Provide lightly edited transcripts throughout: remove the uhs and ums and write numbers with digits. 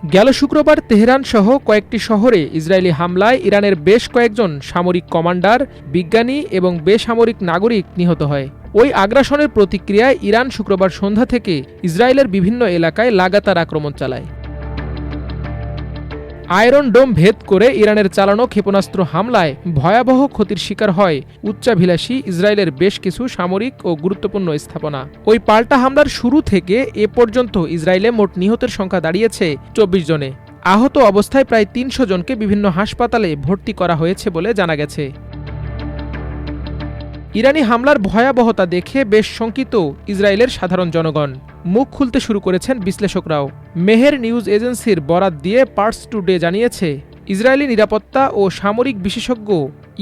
গেল শুক্রবার তেহরান সহ কয়েকটি শহরে ইসরায়েলি হামলায় ইরানের বেশ কয়েকজন সামরিক কমান্ডার, বিজ্ঞানী এবং বেসামরিক নাগরিক নিহত হয়। ওই আগ্রাসনের প্রতিক্রিয়ায় ইরান শুক্রবার সন্ধ্যা থেকে ইসরায়েলের বিভিন্ন এলাকায় লাগাতার আক্রমণ চালায়। আয়রন ডোম ভেদ করে ইরানের চালানো ক্ষেপণাস্ত্র হামলায় ভয়াবহ ক্ষতির শিকার হয় উচ্চাভিলাষী ইসরায়েলের বেশ কিছু সামরিক ও গুরুত্বপূর্ণ স্থাপনা। ওই পাল্টা হামলার শুরু থেকে এ পর্যন্ত ইসরায়েলে মোট নিহতের সংখ্যা দাঁড়িয়েছে ২৪ জনে। আহত অবস্থায় প্রায় ৩০০ জনকে বিভিন্ন হাসপাতালে ভর্তি করা হয়েছে বলে জানা গেছে। ইরানি হামলার ভয়াবহতা দেখে বেশ শঙ্কিত ইসরায়েলের সাধারণ জনগণ। মুখ খুলতে শুরু করেছেন বিশ্লেষকরাও। মেহের নিউজ এজেন্সির বরাত দিয়ে পার্স টুডে জানিয়েছে, ইসরায়েলি নিরাপত্তা ও সামরিক বিশেষজ্ঞ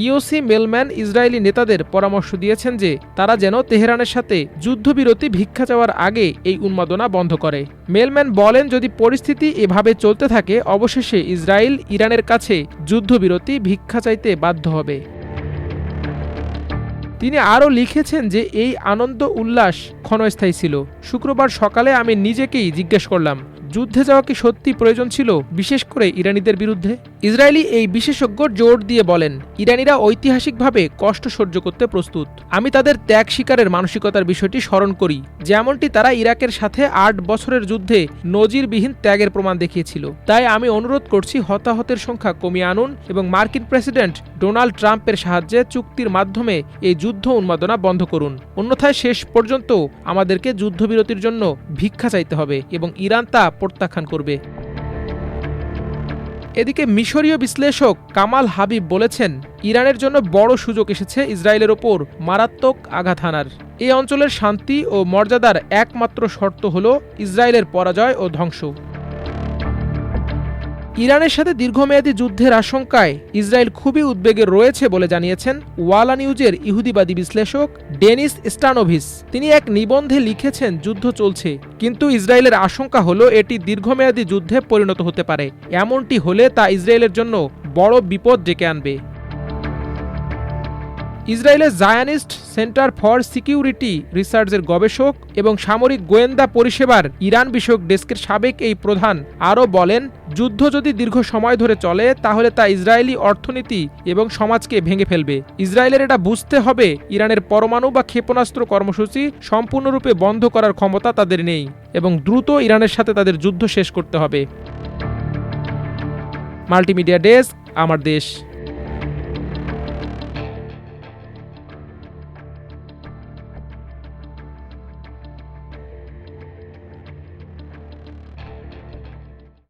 ইওসি মেলম্যান ইসরায়েলি নেতাদের পরামর্শ দিয়েছেন যে তারা যেন তেহরানের সাথে যুদ্ধবিরতি ভিক্ষা চাওয়ার আগে এই উন্মাদনা বন্ধ করে। মেলম্যান বলেন, যদি পরিস্থিতি এভাবে চলতে থাকে অবশেষে ইসরায়েল ইরানের কাছে যুদ্ধবিরতি ভিক্ষা চাইতে বাধ্য হবে। তিনি আরও লিখেছেন যে এই আনন্দ উল্লাস ক্ষণস্থায়ী ছিল। শুক্রবার সকালে আমি নিজেকেই জিজ্ঞেস করলাম, যুদ্ধে যাওয়া কি সত্যি প্রয়োজন ছিল, বিশেষ করে ইরানিদের বিরুদ্ধে? ইসরায়েলি এই বিশেষজ্ঞ জোর দিয়ে বলেন, ইরানিরা ঐতিহাসিকভাবে কষ্ট সহ্য করতে প্রস্তুত। আমি তাদের ত্যাগ স্বীকারের মানসিকতার বিষয়টি স্মরণ করি, যেমনটি তারা ইরাকের সাথে ৮ বছরের যুদ্ধে নজিরবিহীন ত্যাগের প্রমাণ দেখিয়েছিল। তাই আমি অনুরোধ করছি, হতাহতের সংখ্যা কমিয়ে আনুন এবং মার্কিন প্রেসিডেন্ট ডোনাল্ড ট্রাম্পের সাহায্যে চুক্তির মাধ্যমে এই যুদ্ধ উন্মাদনা বন্ধ করুন। অন্যথায় শেষ পর্যন্ত আমাদেরকে যুদ্ধবিরতির জন্য ভিক্ষা চাইতে হবে এবং ইরান তা প্রত্যাখ্যান করবে। এদিকে মিশরীয় বিশ্লেষক কামাল হাবিব বলেছেন, ইরানের জন্য বড় সুযোগ এসেছে ইসরায়েলের ওপর মারাত্মক আঘাত হানার। এই অঞ্চলের শান্তি ও মর্যাদার একমাত্র শর্ত হল ইসরায়েলের পরাজয় ও ধ্বংস। ইরানের সাথে দীর্ঘমেয়াদী যুদ্ধের আশঙ্কায় ইসরায়েল খুবই উদ্বেগে রয়েছে বলে জানিয়েছেন ওয়ালা নিউজের ইহুদিবাদী বিশ্লেষক ডেনিস স্টানোভিস। তিনি এক নিবন্ধে লিখেছেন, যুদ্ধ চলছে, কিন্তু ইসরায়েলের আশঙ্কা হলো এটি দীর্ঘমেয়াদী যুদ্ধে পরিণত হতে পারে। এমনটি হলে তা ইসরায়েলের জন্য বড় বিপদ ডেকে আনবে। ইসরায়েলের জায়ানিস্ট সেন্টার ফর সিকিউরিটি রিসার্চের গবেষক এবং সামরিক গোয়েন্দা পরিষেবার ইরান বিষয়ক ডেস্কের সাবেক এই প্রধান আরও বলেন, যুদ্ধ যদি দীর্ঘ সময় ধরে চলে তাহলে তা ইসরায়েলি অর্থনীতি এবং সমাজকে ভেঙে ফেলবে। ইসরায়েলের এটা বুঝতে হবে, ইরানের পরমাণু বা ক্ষেপণাস্ত্র কর্মসূচি সম্পূর্ণরূপে বন্ধ করার ক্ষমতা তাদের নেই এবং দ্রুত ইরানের সাথে তাদের যুদ্ধ শেষ করতে হবে। মাল্টিমিডিয়া ডেস্ক, আমার দেশ।